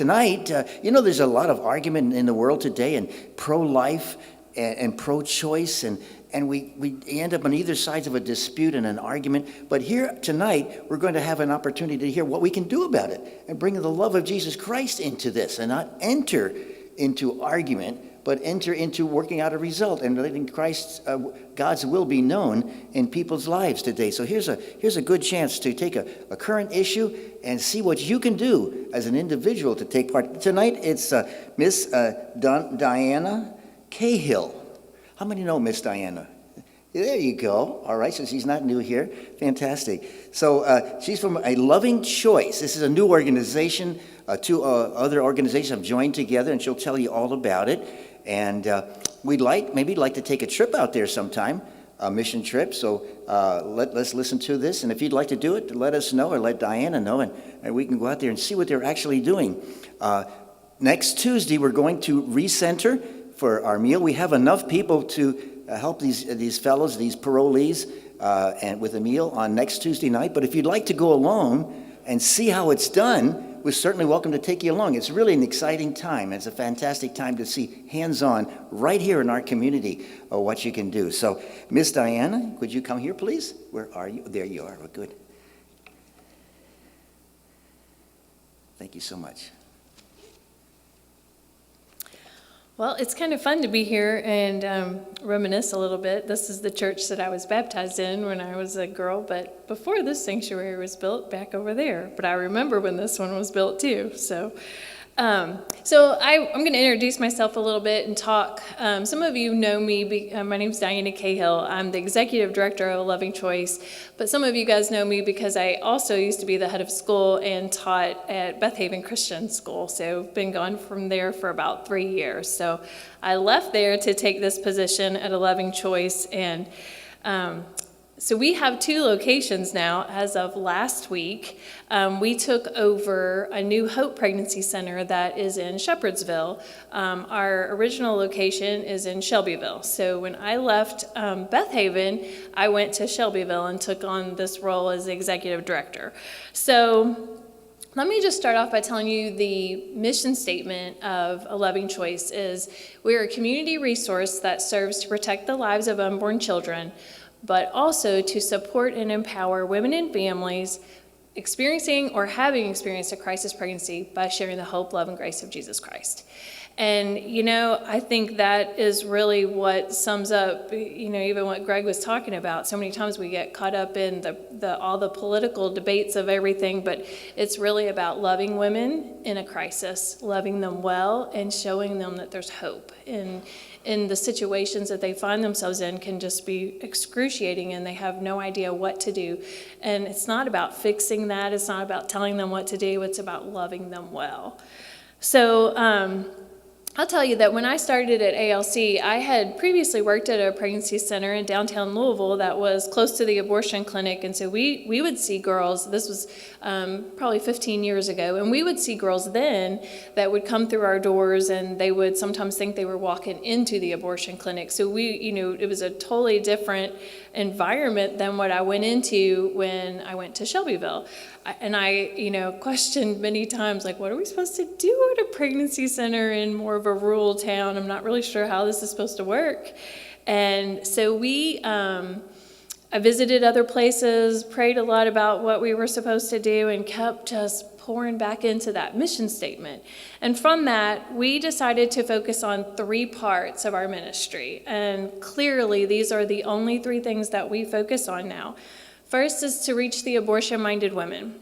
Tonight, there's a lot of argument in the world today, and pro-life and pro-choice, and we end up on either sides of a dispute and an argument. But here tonight, we're going to have an opportunity to hear what we can do about it and bring the love of Jesus Christ into this, and not enter into argument, but enter into working out a result and letting God's will be known in people's lives today. So here's a good chance to take a current issue and see what you can do as an individual to take part. Tonight, it's Miss Diana Cahill. How many know Miss Diana? There you go. All right, so she's not new here. Fantastic. So she's from A Loving Choice. This is a new organization. Two other organizations have joined together, and she'll tell you all about it. And we'd like to take a trip out there sometime, a mission trip. So let's listen to this. And if you'd like to do it, let us know, or let Diana know, and we can go out there and see what they're actually doing. Next Tuesday, we're going to recenter for our meal. We have enough people to help these fellows, these parolees, and with a meal on next Tuesday night. But if you'd like to go along and see how it's done, we're certainly welcome to take you along. It's really an exciting time. It's a fantastic time to see hands-on right here in our community what you can do. So, Miss Diana, could you come here, please? Where are you? There you are. Well, good. Thank you so much. Well, it's kind of fun to be here and reminisce a little bit. This is the church that I was baptized in when I was a girl, but before this sanctuary was built, back over there. But I remember when this one was built too. So I'm going to introduce myself a little bit and talk. Some of you know me. My name's Diana Cahill. I'm the executive director of A Loving Choice. But some of you guys know me because I also used to be the head of school and taught at Beth Haven Christian School. So I've been gone from there for about 3 years. So I left there to take this position at A Loving Choice. And so we have 2 locations now as of last week. We took over a new Hope Pregnancy Center that is in Shepherdsville. Our original location is in Shelbyville. So when I left Beth Haven, I went to Shelbyville and took on this role as executive director. So let me just start off by telling you the mission statement of A Loving Choice is we're a community resource that serves to protect the lives of unborn children, but also to support and empower women and families experiencing or having experienced a crisis pregnancy by sharing the hope, love, and grace of Jesus Christ. And, I think that is really what sums up, even what Greg was talking about. So many times we get caught up in all the political debates of everything, but it's really about loving women in a crisis, loving them well, and showing them that there's hope. In the situations that they find themselves in can just be excruciating, and they have no idea what to do. And it's not about fixing that. It's not about telling them what to do. It's about loving them well. So I'll tell you that when I started at ALC, I had previously worked at a pregnancy center in downtown Louisville that was close to the abortion clinic. And so we would see girls, this was probably 15 years ago, and we would see girls then that would come through our doors, and they would sometimes think they were walking into the abortion clinic. So it was a totally different environment than what I went into when I went to Shelbyville. And I questioned many times, like, what are we supposed to do at a pregnancy center in more of a rural town? I'm not really sure how this is supposed to work. And so I visited other places, prayed a lot about what we were supposed to do, and kept just pouring back into that mission statement. And from that, we decided to focus on 3 parts of our ministry. And clearly, these are the only 3 things that we focus on now. First is to reach the abortion-minded women.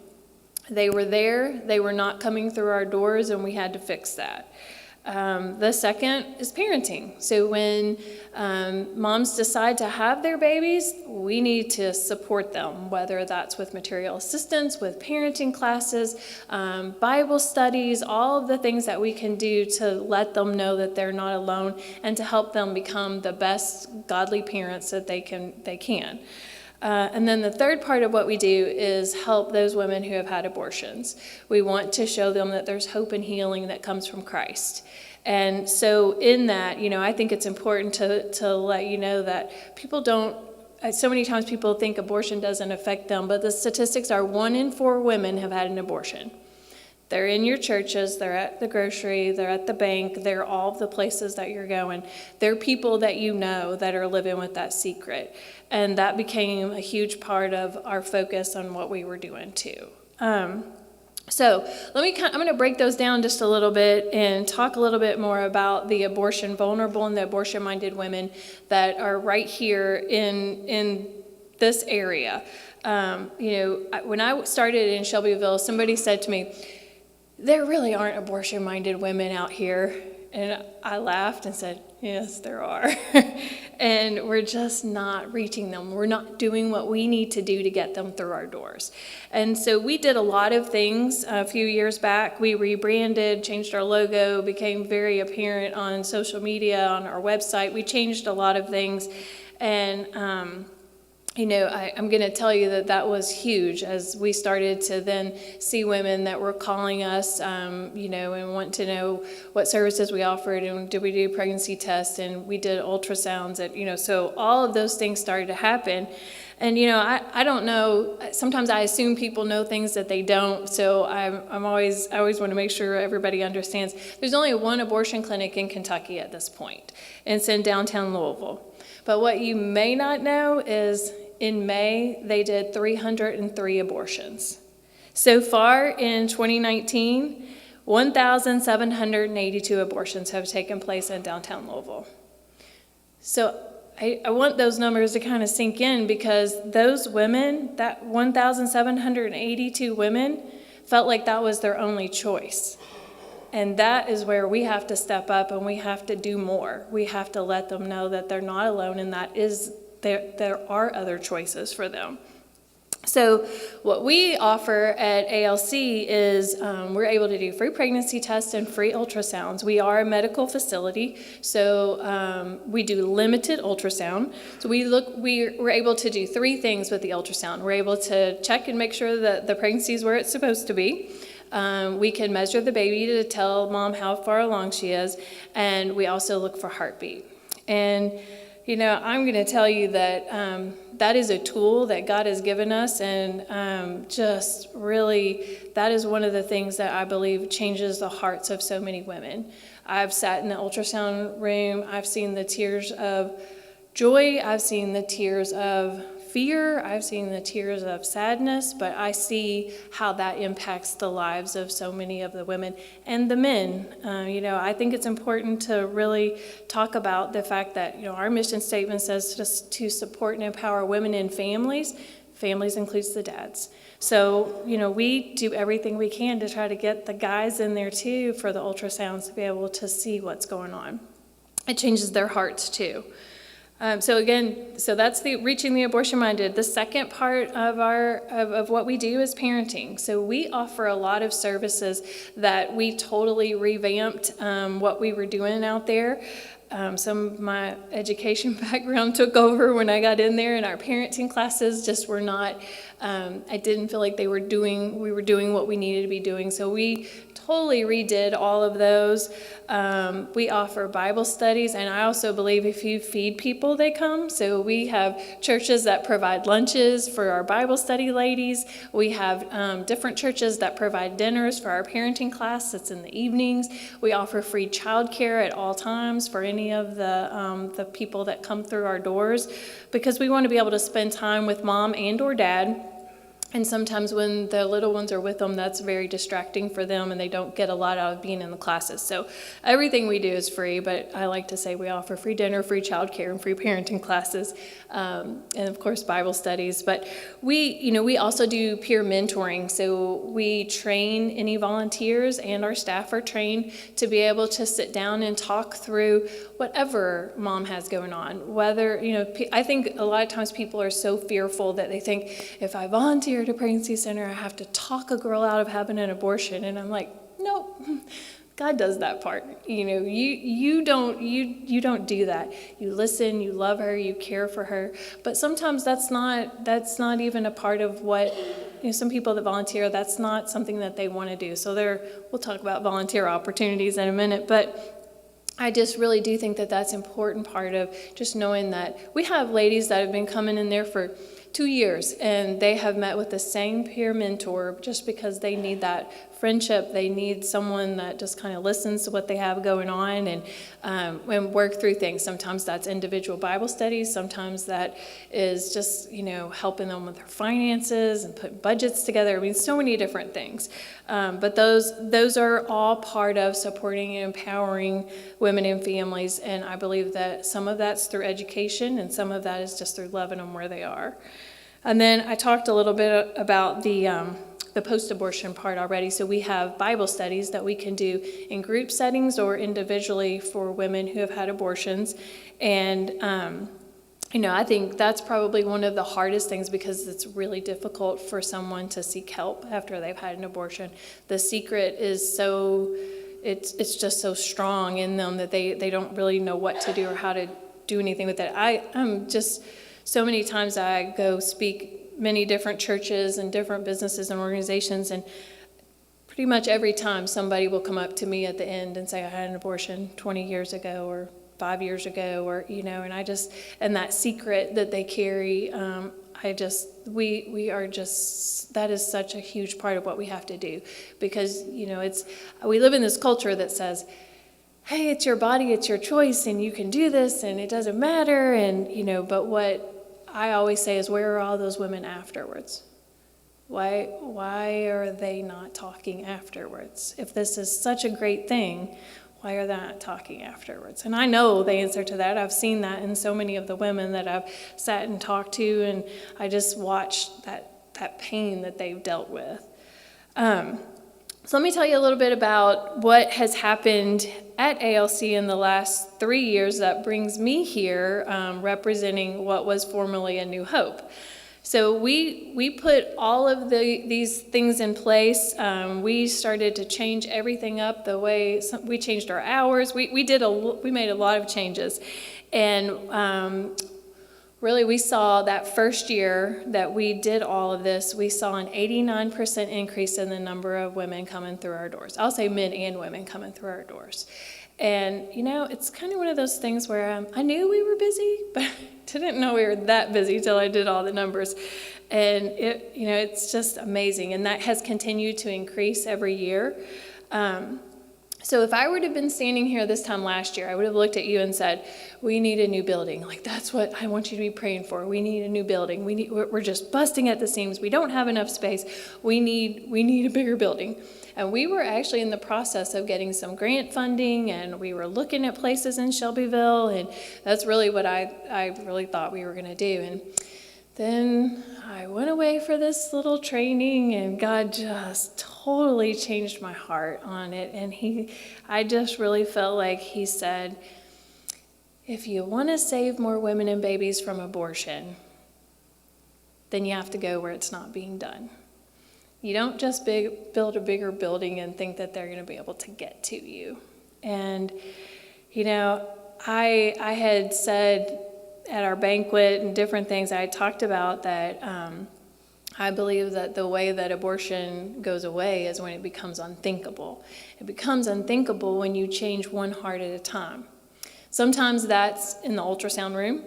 They were there, they were not coming through our doors, and we had to fix that. The second is parenting. So when moms decide to have their babies, we need to support them, whether that's with material assistance, with parenting classes, Bible studies, all of the things that we can do to let them know that they're not alone and to help them become the best godly parents that they can. And then the third part of what we do is help those women who have had abortions. We want to show them that there's hope and healing that comes from Christ. And so in that, I think it's important to let you know that people don't, so many times people think abortion doesn't affect them, but the statistics are 1 in 4 women have had an abortion. They're in your churches, they're at the grocery, they're at the bank, they're all the places that you're going. They're people that you know that are living with that secret. And that became a huge part of our focus on what we were doing too. So I'm going to break those down just a little bit and talk a little bit more about the abortion vulnerable and the abortion-minded women that are right here in this area. When I started in Shelbyville, somebody said to me, there really aren't abortion-minded women out here. And I laughed and said, yes, there are. And we're just not reaching them. We're not doing what we need to do to get them through our doors. And so we did a lot of things a few years back. We rebranded, changed our logo, became very apparent on social media, on our website. We changed a lot of things. And I'm going to tell you that was huge as we started to then see women that were calling us, and want to know what services we offered, and did we do pregnancy tests, and we did ultrasounds, so all of those things started to happen. And, I don't know, sometimes I assume people know things that they don't, so I always want to make sure everybody understands. There's only one abortion clinic in Kentucky at this point, and it's in downtown Louisville. But what you may not know is in May, they did 303 abortions. So far in 2019, 1,782 abortions have taken place in downtown Louisville. So I want those numbers to kind of sink in, because those women, that 1,782 women, felt like that was their only choice. And that is where we have to step up and we have to do more. We have to let them know that they're not alone, and that is there are other choices for them. So what we offer at ALC is we're able to do free pregnancy tests and free ultrasounds. We are a medical facility, so we do limited ultrasound. So we're able to do three things with the ultrasound. We're able to check and make sure that the pregnancy is where it's supposed to be. We can measure the baby to tell mom how far along she is, and we also look for heartbeat. And I'm going to tell you that that is a tool that God has given us, and just really, that is one of the things that I believe changes the hearts of so many women. I've sat in the ultrasound room, I've seen the tears of joy, I've seen the tears of fear, I've seen the tears of sadness, but I see how that impacts the lives of so many of the women and the men. I think it's important to really talk about the fact that, our mission statement says to support and empower women and families. Families includes the dads. So, we do everything we can to try to get the guys in there too for the ultrasounds to be able to see what's going on. It changes their hearts too. So that's the reaching the abortion-minded. The second part of what we do is parenting. So we offer a lot of services that we totally revamped what we were doing out there. Some of my education background took over when I got in there, and our parenting classes just were not, I didn't feel like we were doing what we needed to be doing. So we totally redid all of those. We offer Bible studies, and I also believe if you feed people, they come. So we have churches that provide lunches for our Bible study ladies. We have different churches that provide dinners for our parenting class that's in the evenings. We offer free childcare at all times for any of the people that come through our doors, because we want to be able to spend time with mom and or dad. And sometimes when the little ones are with them, that's very distracting for them, and they don't get a lot out of being in the classes. So everything we do is free, but I like to say we offer free dinner, free childcare, and free parenting classes, and of course Bible studies. But we also do peer mentoring. So we train any volunteers, and our staff are trained to be able to sit down and talk through whatever mom has going on. Whether, I think a lot of times people are so fearful that they think, if I volunteer at a pregnancy center, I have to talk a girl out of having an abortion. And I'm like, nope, God does that part. You don't do that. You listen, you love her, you care for her. But sometimes that's not even a part of what, some people that volunteer, that's not something that they want to do. So we'll talk about volunteer opportunities in a minute, but I just really do think that that's an important part of just knowing that we have ladies that have been coming in there for 2 years, and they have met with the same peer mentor just because they need that friendship. They need someone that just kind of listens to what they have going on and work through things. Sometimes that's individual Bible studies. Sometimes that is just, helping them with their finances and putting budgets together. I mean, so many different things. But those are all part of supporting and empowering women and families. And I believe that some of that's through education and some of that is just through loving them where they are. And then I talked a little bit about the post-abortion part already. So we have Bible studies that we can do in group settings or individually for women who have had abortions. And, I think that's probably one of the hardest things because it's really difficult for someone to seek help after they've had an abortion. The secret is it's just so strong in them that they don't really know what to do or how to do anything with it. I'm just, so many times I go speak many different churches and different businesses and organizations, and pretty much every time somebody will come up to me at the end and say, I had an abortion 20 years ago or 5 years ago, or, and that secret that they carry, we are just, that is such a huge part of what we have to do, because, we live in this culture that says, hey, it's your body, it's your choice, and you can do this, and it doesn't matter, and, but what I always say is, where are all those women afterwards? Why are they not talking afterwards? If this is such a great thing, why are they not talking afterwards? And I know the answer to that. I've seen that in so many of the women that I've sat and talked to, and I just watched that pain that they've dealt with. So let me tell you a little bit about what has happened at ALC in the last 3 years that brings me here, representing what was formerly A New Hope. So we put all of these things in place. We started to change everything up the way we changed our hours. We made a lot of changes, and really, we saw that first year that we did all of this, we saw an 89% increase in the number of women coming through our doors. I'll say men and women coming through our doors. And, it's kind of one of those things where I knew we were busy, but didn't know we were that busy till I did all the numbers. And, it's just amazing. And that has continued to increase every year. So if I would have been standing here this time last year, I would have looked at you and said, we need a new building. Like, that's what I want you to be praying for. We need a new building. We're just busting at the seams. We don't have enough space. We need a bigger building. And we were actually in the process of getting some grant funding, and we were looking at places in Shelbyville, and that's really what I really thought we were going to do. And then I went away for this little training, and God just totally changed my heart on it. And I just really felt like He said, if you want to save more women and babies from abortion, then you have to go where it's not being done. You don't just build a bigger building and think that they're going to be able to get to you. And, I had said at our banquet and different things, I talked about that I believe that the way that abortion goes away is when it becomes unthinkable. It becomes unthinkable when you change one heart at a time. Sometimes that's in the ultrasound room.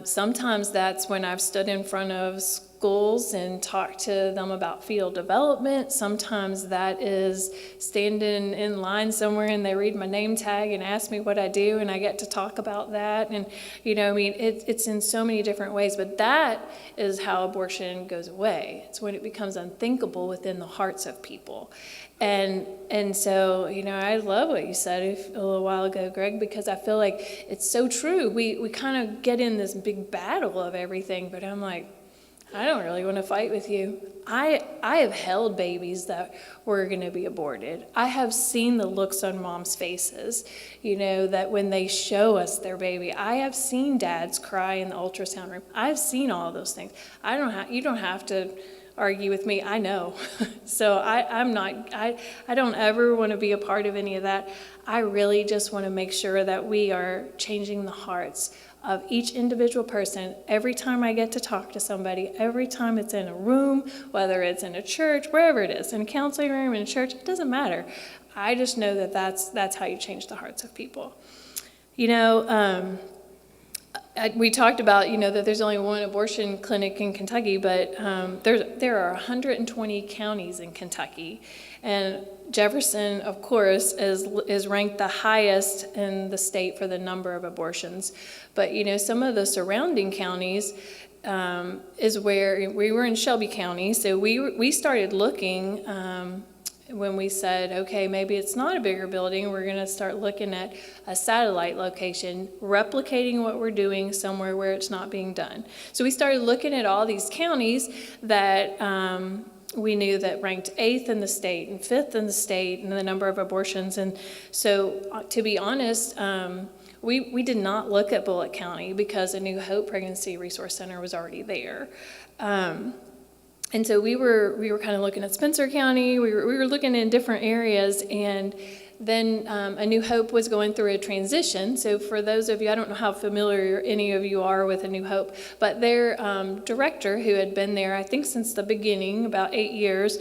Sometimes that's when I've stood in front of schools and talked to them about fetal development. Sometimes that is standing in line somewhere and they read my name tag and ask me what I do, and I get to talk about that. And, it's in so many different ways, but that is how abortion goes away. It's when it becomes unthinkable within the hearts of people. And so, I love what you said a little while ago, Greg, because I feel like it's so true. We kind of get in this big battle of everything, but I'm like, I don't really want to fight with you. I have held babies that were going to be aborted. I have seen the looks on moms' faces, that when they show us their baby. I have seen dads cry in the ultrasound room. I've seen all of those things. You don't have to argue with me. I know. So I don't ever want to be a part of any of that. I really just want to make sure that we are changing the hearts of each individual person every time I get to talk to somebody, every time it's in a room, whether it's in a church, wherever it is, in a counseling room, in a church, it doesn't matter. I just know that that's how you change the hearts of people. we talked about, that there's only one abortion clinic in Kentucky, but there are 120 counties in Kentucky. And Jefferson, of course, is ranked the highest in the state for the number of abortions. But, some of the surrounding counties is where we were in Shelby County. So we started looking when we said, okay, maybe it's not a bigger building, we're going to start looking at a satellite location, replicating what we're doing somewhere where it's not being done. So we started looking at all these counties that we knew that ranked 8th in the state and 5th in the state in the number of abortions. And so to be honest, we did not look at Bullitt County because a New Hope Pregnancy Resource Center was already there. And so we were kind of looking at Spencer County. We were looking in different areas, and then A New Hope was going through a transition. So for those of you, I don't know how familiar any of you are with A New Hope, but their director, who had been there, I think since the beginning, about 8 years,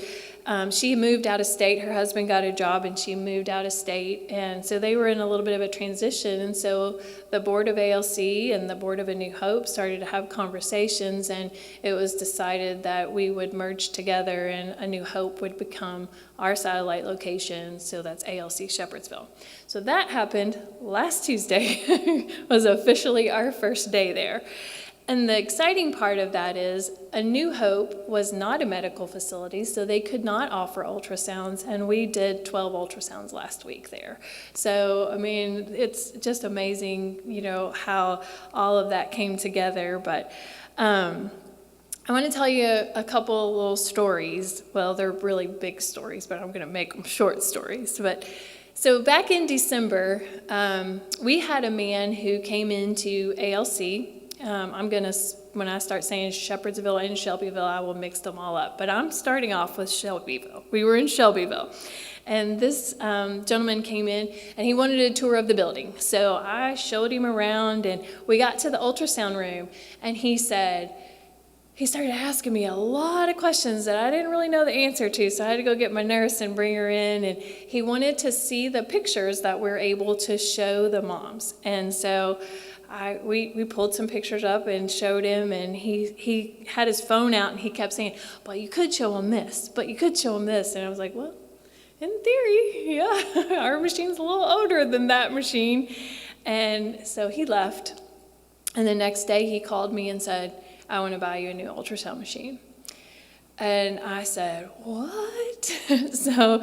she moved out of state. Her husband got a job, and she moved out of state. And so they were in a little bit of a transition. And so the board of ALC and the board of A New Hope started to have conversations, and it was decided that we would merge together, and A New Hope would become our satellite location. So that's ALC Shepherdsville. So that happened last Tuesday, was officially our first day there. And the exciting part of that is A New Hope was not a medical facility, so they could not offer ultrasounds, and we did 12 ultrasounds last week there. So, I mean, it's just amazing, how all of that came together. But I want to tell you a couple little stories. Well, they're really big stories, but I'm going to make them short stories. So back in December, we had a man who came into ALC. When I start saying Shepherdsville and Shelbyville, I will mix them all up. But I'm starting off with Shelbyville. We were in Shelbyville. And this gentleman came in, and he wanted a tour of the building. So I showed him around, and we got to the ultrasound room, and he started asking me a lot of questions that I didn't really know the answer to, so I had to go get my nurse and bring her in, and he wanted to see the pictures that we're able to show the moms. And so we pulled some pictures up and showed him, and he had his phone out, and he kept saying, but you could show him this, but you could show him this. And I was like, well, in theory, yeah, our machine's a little older than that machine. And so he left, and the next day he called me and said, I want to buy you a new ultrasound machine. And I said, what? So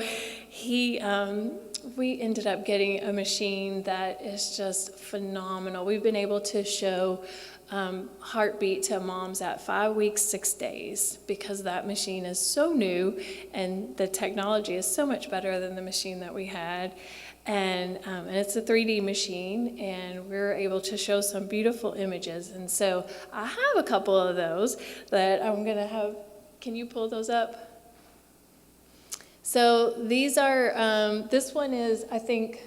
we ended up getting a machine that is just phenomenal. We've been able to show heartbeat to moms at 5 weeks, 6 days, because that machine is so new, and the technology is so much better than the machine that we had. And it's a 3D machine, and we're able to show some beautiful images. And so I have a couple of those that I'm going to have. Can you pull those up? So these are, this one is, I think,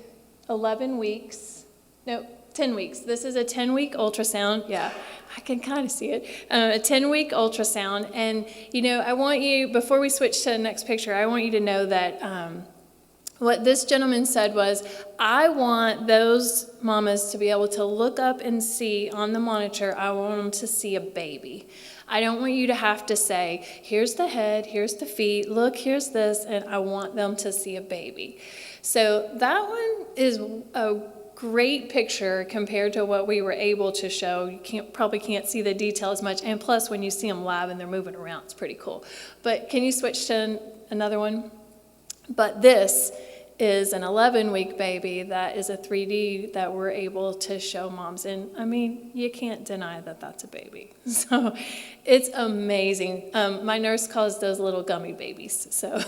11 weeks. No, 10 weeks. This is a 10-week ultrasound. Yeah, I can kind of see it. A 10-week ultrasound. And, I want you, before we switch to the next picture, I want you to know that what this gentleman said was, I want those mamas to be able to look up and see on the monitor, I want them to see a baby. I don't want you to have to say, here's the head, here's the feet, look, here's this, and I want them to see a baby. So that one is a great picture compared to what we were able to show. You probably can't see the detail as much, and plus when you see them live and they're moving around, it's pretty cool. But can you switch to another one? But this is an 11-week baby that is a 3D that we're able to show moms. And I mean, you can't deny that that's a baby. So it's amazing. My nurse calls those little gummy babies. So,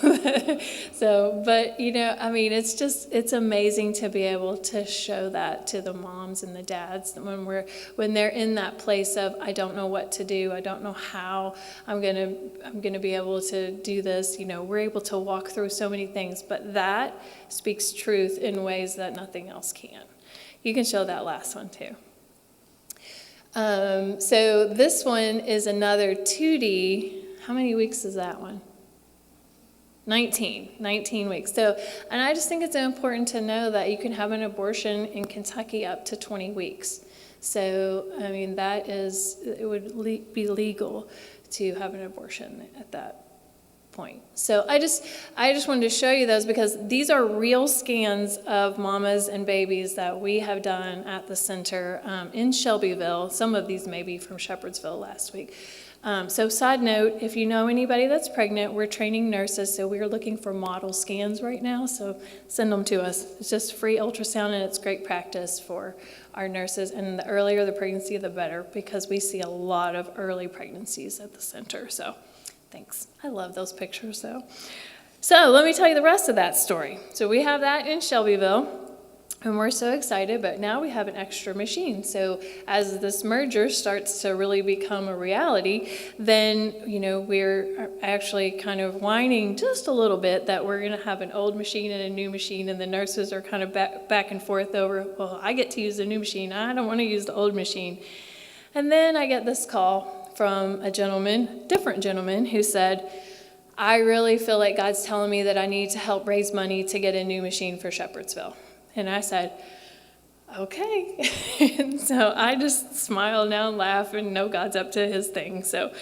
but I mean, it's amazing to be able to show that to the moms and the dads when they're in that place of, I don't know what to do. I don't know how I'm gonna be able to do this. We're able to walk through so many things, but that speaks truth in ways that nothing else can. You can show that last one too. So this one is another 2D. How many weeks is that one? 19 weeks. So, and I just think it's important to know that you can have an abortion in Kentucky up to 20 weeks. So, I mean, it would be legal to have an abortion at that point. So I just wanted to show you those because these are real scans of mamas and babies that we have done at the center in Shelbyville. Some of these may be from Shepherdsville last week. So side note, if you know anybody that's pregnant, we're training nurses, so we're looking for model scans right now, so send them to us. It's just free ultrasound, and it's great practice for our nurses, and the earlier the pregnancy, the better, because we see a lot of early pregnancies at the center, so thanks. I love those pictures, though. So let me tell you the rest of that story. So we have that in Shelbyville. And we're so excited, but now we have an extra machine. So as this merger starts to really become a reality, then, we're actually kind of whining just a little bit that we're going to have an old machine and a new machine, and the nurses are kind of back and forth over, well, I get to use the new machine. I don't want to use the old machine. And then I get this call from a different gentleman, who said, I really feel like God's telling me that I need to help raise money to get a new machine for Shepherdsville. And I said, okay. And so I just smile now and laugh and know God's up to his thing. So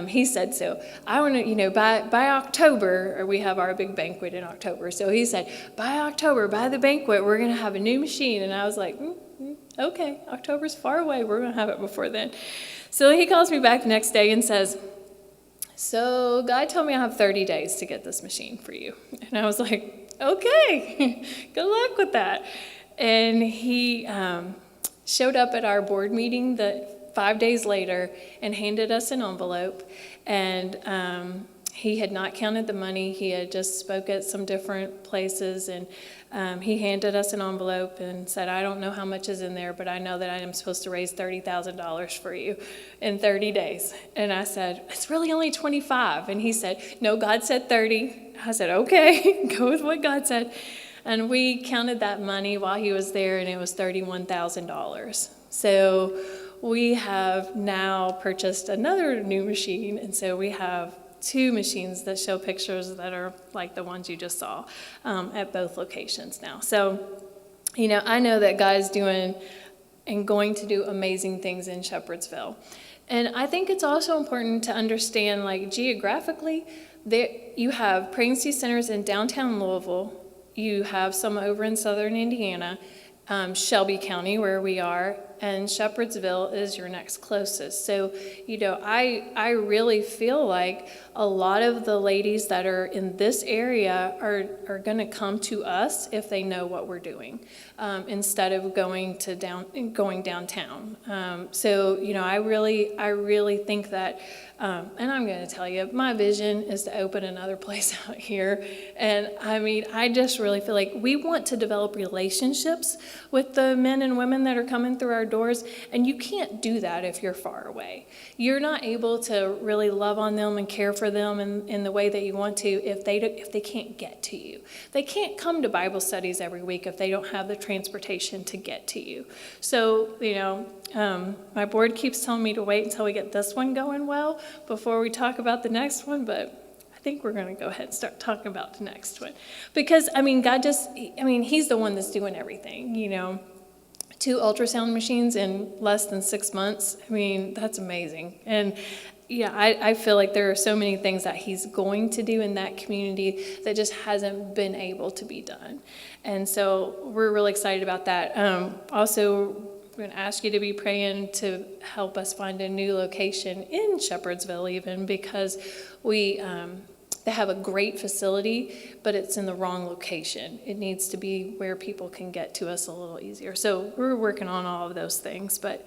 he said, so I want to, by October, or we have our big banquet in October. So he said, by October, by the banquet, we're going to have a new machine. And I was like, okay, October's far away. We're going to have it before then. So he calls me back the next day and says, so God told me I have 30 days to get this machine for you. And I was like, okay, good luck with that. And he showed up at our board meeting 5 days later and handed us an envelope. And he had not counted the money. He had just spoke at some different places. And he handed us an envelope and said, I don't know how much is in there, but I know that I am supposed to raise $30,000 for you in 30 days. And I said, it's really only 25. And he said, no, God said 30. I said, okay, go with what God said. And we counted that money while he was there, and it was $31,000. So we have now purchased another new machine, and so we have 2 machines that show pictures that are like the ones you just saw at both locations now. So, I know that God is doing and going to do amazing things in Shepherdsville. And I think it's also important to understand, like, geographically, you have pregnancy centers in downtown Louisville. You have some over in southern Indiana, Shelby County, where we are, and Shepherdsville is your next closest. So, I really feel like a lot of the ladies that are in this area are going to come to us if they know what we're doing, instead of going downtown. So, I really think that, and I'm going to tell you, my vision is to open another place out here. And I just really feel like we want to develop relationships with the men and women that are coming through our doors, and you can't do that if you're far away. You're not able to really love on them and care for them in the way that you want to if they can't get to you. They can't come to Bible studies every week if they don't have the transportation to get to you. So, my board keeps telling me to wait until we get this one going well before we talk about the next one, but I think we're going to go ahead and start talking about the next one. Because, God he's the one that's doing everything, 2 ultrasound machines in less than 6 months. That's amazing. And yeah, I feel like there are so many things that he's going to do in that community that just hasn't been able to be done. And so we're really excited about that. Also, we're going to ask you to be praying to help us find a new location in Shepherdsville even, because they have a great facility, but it's in the wrong location. It needs to be where people can get to us a little easier. So we're working on all of those things, but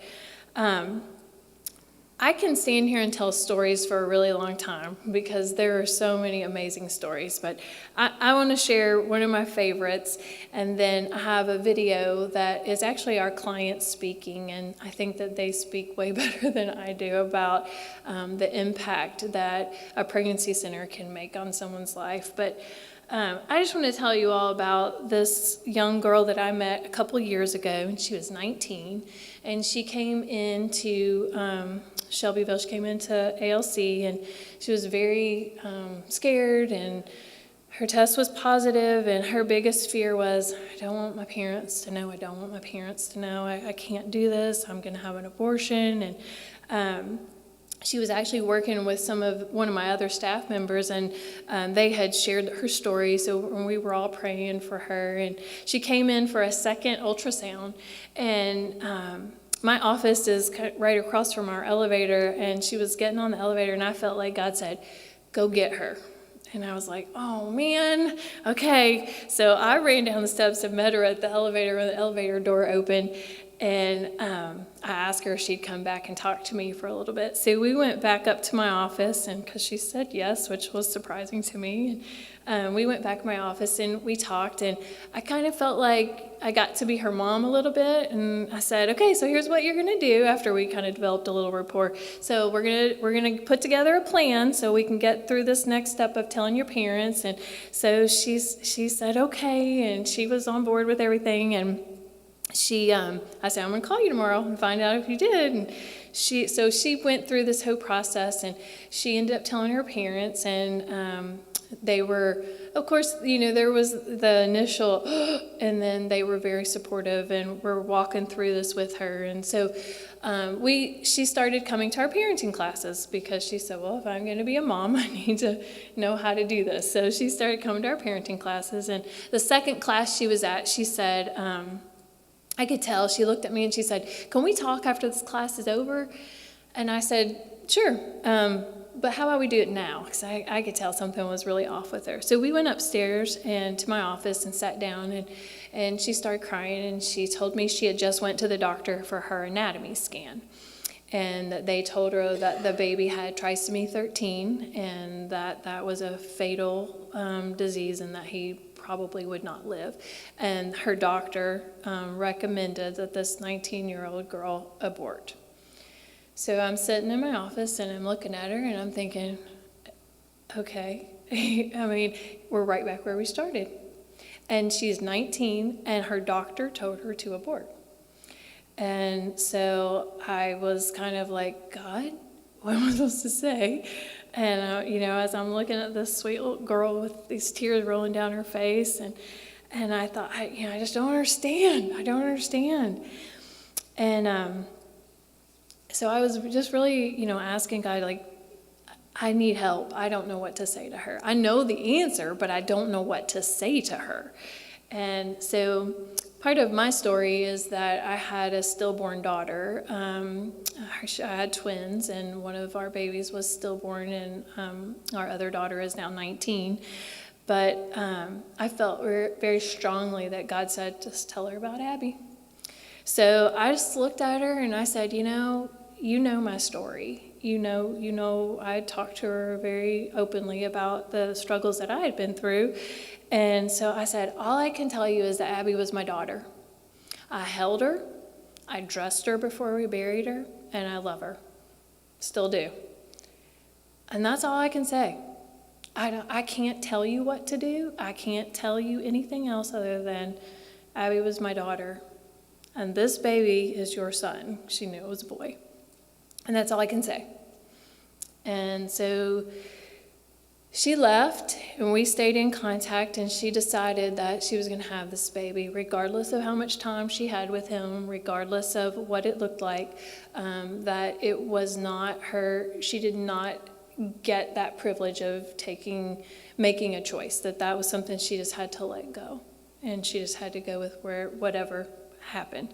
I can stand here and tell stories for a really long time because there are so many amazing stories, but I want to share one of my favorites, and then I have a video that is actually our client speaking, and I think that they speak way better than I do about the impact that a pregnancy center can make on someone's life. But I just want to tell you all about this young girl that I met a couple years ago, and she was 19, and she came into Shelbyville. She came into ALC, and she was very scared and her test was positive, and her biggest fear was, I don't want my parents to know. I don't want my parents to know. I can't do this. I'm going to have an abortion. And she was actually working with one of my other staff members, and they had shared her story. So we were all praying for her, and she came in for a second ultrasound, and my office is right across from our elevator, and she was getting on the elevator, and I felt like God said, "Go get her." And I was like, oh, man, okay. So I ran down the steps and met her at the elevator when the elevator door opened. And I asked her if she'd come back and talk to me for a little bit. So we went back up to my office, and because she said yes, which was surprising to me. And we went back to my office, and we talked. And I kind of felt like I got to be her mom a little bit. And I said, okay, so here's what you're going to do after we kind of developed a little rapport. So we're gonna put together a plan so we can get through this next step of telling your parents. And so she said, okay, and she was on board with everything. And I said, I'm going to call you tomorrow and find out if you did. And she went through this whole process, and she ended up telling her parents, and they were, of course, there was the initial, and then they were very supportive, and we're walking through this with her. And so she started coming to our parenting classes, because she said, well, if I'm going to be a mom, I need to know how to do this. So she started coming to our parenting classes, and the second class she was at, she said, I could tell, she looked at me and she said, can we talk after this class is over? And I said, sure, but how about we do it now? Because I could tell something was really off with her. So we went upstairs and to my office and sat down, and she started crying, and she told me she had just went to the doctor for her anatomy scan, and that they told her that the baby had trisomy 13, and that was a fatal disease, and that he probably would not live. And her doctor recommended that this 19-year-old girl abort. So I'm sitting in my office, and I'm looking at her, and I'm thinking, okay, I mean, we're right back where we started. And she's 19, and her doctor told her to abort. And so I was kind of like, God, what am I supposed to say? And, as I'm looking at this sweet little girl with these tears rolling down her face, and I thought, I just don't understand. I don't understand. And so I was just really, asking God, like, I need help. I don't know what to say to her. I know the answer, but I don't know what to say to her. And so part of my story is that I had a stillborn daughter. I had twins, and one of our babies was stillborn, and our other daughter is now 19. But I felt very strongly that God said, just tell her about Abby. So I just looked at her and I said, you know my story. You know, I talked to her very openly about the struggles that I had been through. And so I said, all I can tell you is that Abby was my daughter. I held her, I dressed her before we buried her, and I love her. Still do. And that's all I can say. I can't tell you what to do. I can't tell you anything else other than Abby was my daughter, and this baby is your son. She knew it was a boy. And that's all I can say. And so she left, and we stayed in contact, and she decided that she was going to have this baby, regardless of how much time she had with him, regardless of what it looked like, that it was not her, she did not get that privilege of making a choice, that was something she just had to let go, and she just had to go with whatever happened.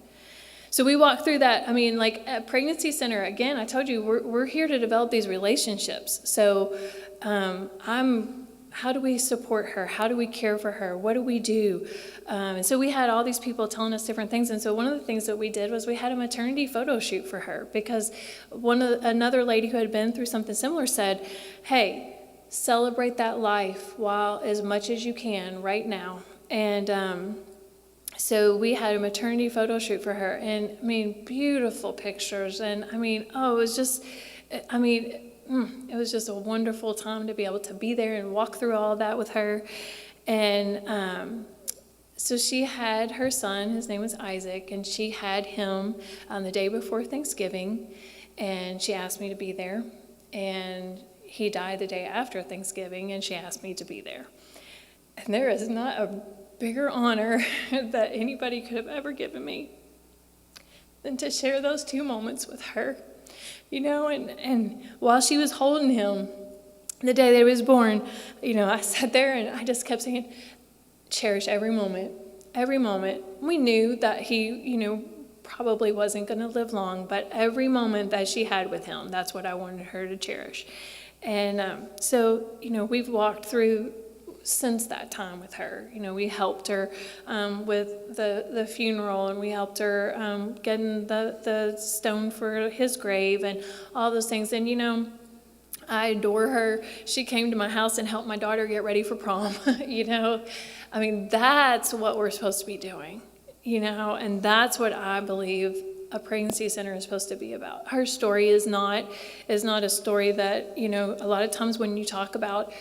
So we walked through that. I mean, like at Pregnancy Center, again, I told you, we're here to develop these relationships. So how do we support her? How do we care for her? What do we do? And so we had all these people telling us different things. And so one of the things that we did was we had a maternity photo shoot for her, because another lady who had been through something similar said, hey, celebrate that life while as much as you can right now. And so we had a maternity photo shoot for her, and I mean, beautiful pictures. And I mean, it was just a wonderful time to be able to be there and walk through all of that with her. And so she had her son, his name was Isaac, and she had him on the day before Thanksgiving, and she asked me to be there. And he died the day after Thanksgiving, and she asked me to be there. And there is not a bigger honor that anybody could have ever given me than to share those 2 moments with her. You know, and while she was holding him, the day that he was born, you know, I sat there and I just kept saying, cherish every moment, every moment. We knew that he, you know, probably wasn't going to live long, but every moment that she had with him, that's what I wanted her to cherish. And so, you know, we've walked through since that time with her. You know, we helped her with the funeral, and we helped her getting the stone for his grave and all those things. And, you know, I adore her. She came to my house and helped my daughter get ready for prom. You know, I mean, that's what we're supposed to be doing, you know, and that's what I believe a pregnancy center is supposed to be about. Her story is not a story that, you know, a lot of times when you talk about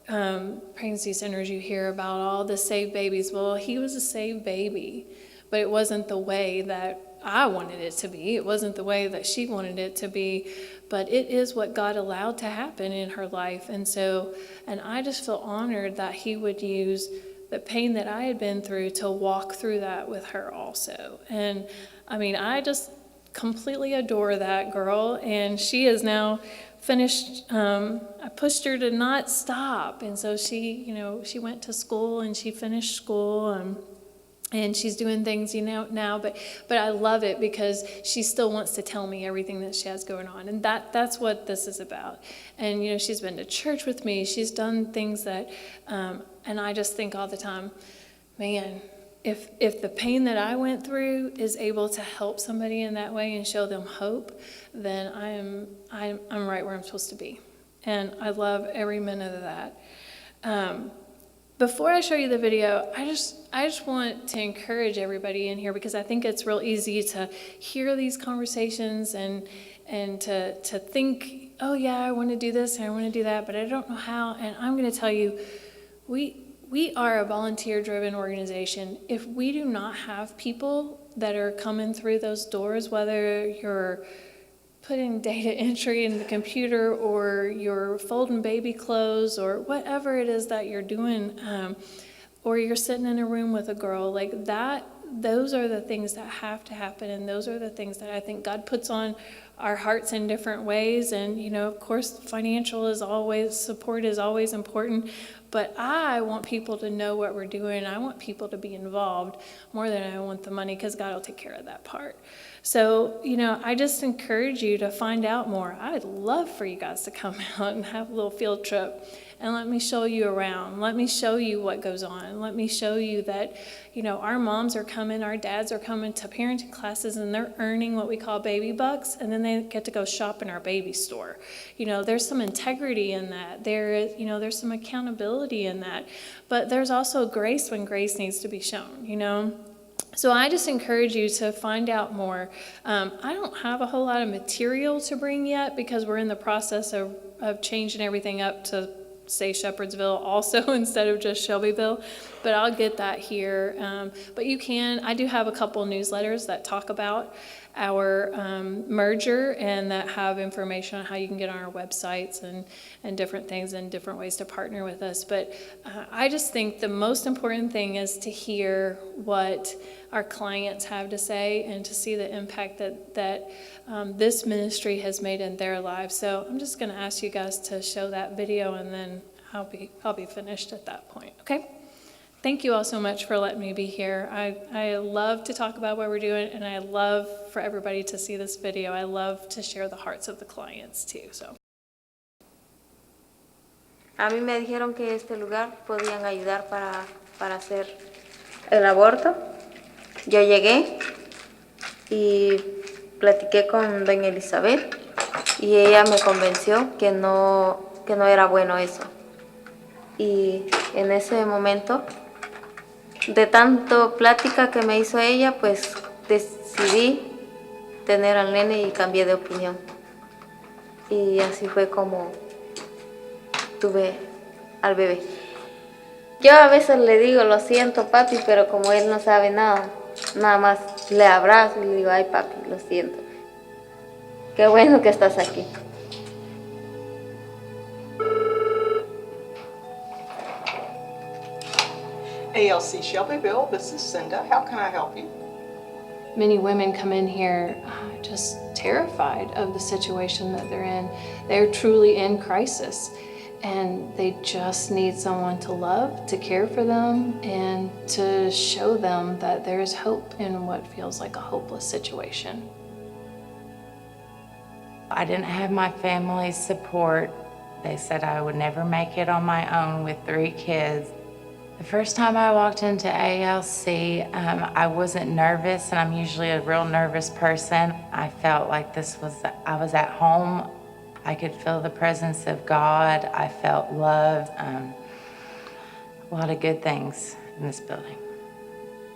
pregnancy centers, you hear about all the saved babies. Well, he was a saved baby, but it wasn't the way that I wanted it to be. It wasn't the way that she wanted it to be, but it is what God allowed to happen in her life. And I just feel honored that he would use the pain that I had been through to walk through that with her also. And I mean, I just completely adore that girl, and she is now finished. I pushed her to not stop, and so she, you know, she went to school and she finished school, and she's doing things, you know, now, but I love it because she still wants to tell me everything that she has going on, and that's what this is about. And, you know, she's been to church with me, she's done things that, and I just think all the time, man, if the pain that I went through is able to help somebody in that way and show them hope, then I'm right where I'm supposed to be. And I love every minute of that. Before I show you the video, I just want to encourage everybody in here, because I think it's real easy to hear these conversations and to think, oh yeah, I want to do this and I want to do that, but I don't know how. And I'm going to tell you, we are a volunteer-driven organization. If we do not have people that are coming through those doors, whether you're putting data entry in the computer or you're folding baby clothes or whatever it is that you're doing, or you're sitting in a room with a girl, like that, those are the things that have to happen, and those are the things that I think God puts on our hearts in different ways. And, you know, of course, support is always important, but I want people to know what we're doing. I want people to be involved more than I want the money, because God will take care of that part. So, you know, I just encourage you to find out more. I'd love for you guys to come out and have a little field trip and let me show you around. Let me show you what goes on. Let me show you that, you know, our moms are coming, our dads are coming to parenting classes, and they're earning what we call baby bucks, and then they get to go shop in our baby store. You know, there's some integrity in that. There's some accountability in that. But there's also grace when grace needs to be shown, you know. So I just encourage you to find out more. I don't have a whole lot of material to bring yet, because we're in the process of changing everything up to say Shepherdsville also instead of just Shelbyville, but I'll get that here. But I do have a couple newsletters that talk about our merger and that have information on how you can get on our websites and different things and different ways to partner with us. But I just think the most important thing is to hear what our clients have to say and to see the impact that this ministry has made in their lives. So I'm just going to ask you guys to show that video, and then I'll be finished at that point. Okay? Thank you all so much for letting me be here. I love to talk about what we're doing, and I love for everybody to see this video. I love to share the hearts of the clients too. So. A mí me dijeron que este lugar podían ayudar para hacer el aborto. Yo llegué y platiqué con doña Elizabeth y ella me convenció que no era bueno eso. Y en ese momento, de tanto plática que me hizo ella, pues decidí tener al nene y cambié de opinión. Y así fue como tuve al bebé. Yo a veces le digo, lo siento papi, pero como él no sabe nada más le abrazo y le digo, ay papi, lo siento. Qué bueno que estás aquí. ALC Shelbyville, this is Cinda. How can I help you? Many women come in here just terrified of the situation that they're in. They're truly in crisis, and they just need someone to love, to care for them, and to show them that there is hope in what feels like a hopeless situation. I didn't have my family's support. They said I would never make it on my own with 3 kids. The first time I walked into ALC, I wasn't nervous, and I'm usually a real nervous person. I felt like I was at home. I could feel the presence of God. I felt loved. A lot of good things in this building.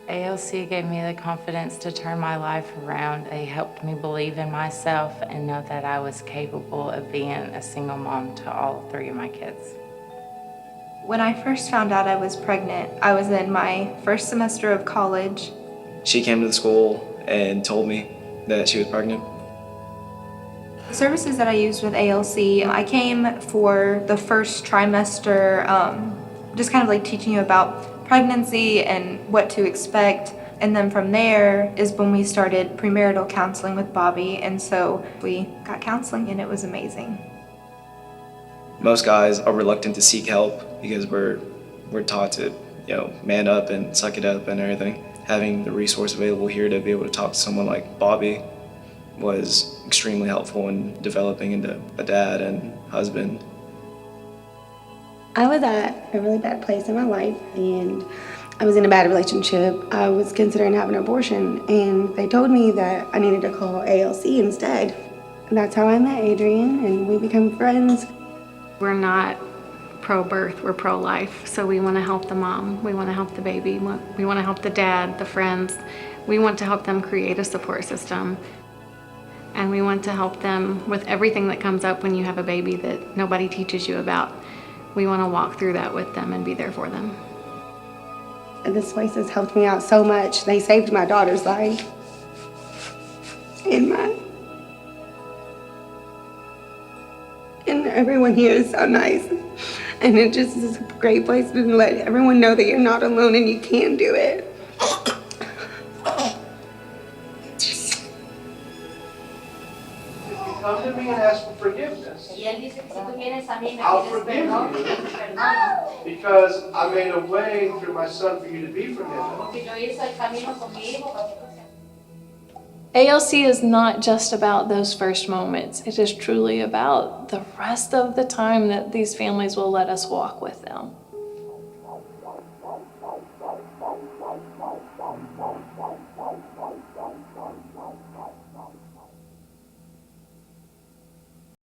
ALC gave me the confidence to turn my life around. They helped me believe in myself and know that I was capable of being a single mom to all 3 of my kids. When I first found out I was pregnant, I was in my first semester of college. She came to the school and told me that she was pregnant. The services that I used with ALC, I came for the first trimester, just kind of like teaching you about pregnancy and what to expect. And then from there is when we started premarital counseling with Bobby, and so we got counseling and it was amazing. Most guys are reluctant to seek help because we're taught to, man up and suck it up and everything. Having the resource available here to be able to talk to someone like Bobby was extremely helpful in developing into a dad and husband. I was at a really bad place in my life, and I was in a bad relationship. I was considering having an abortion, and they told me that I needed to call ALC instead. And that's how I met Adrian, and we became friends. We're not pro-birth, we're pro-life. So we want to help the mom, we want to help the baby, we want to help the dad, the friends. We want to help them create a support system. And we want to help them with everything that comes up when you have a baby that nobody teaches you about. We want to walk through that with them and be there for them. And this place has helped me out so much. They saved my daughter's life and mine. And everyone here is so nice. And it just is a great place to let everyone know that you're not alone and you can do it. Come to me and ask for forgiveness. I'll forgive you because I made a way through my son for you to be forgiven. ALC is not just about those first moments. It is truly about the rest of the time that these families will let us walk with them.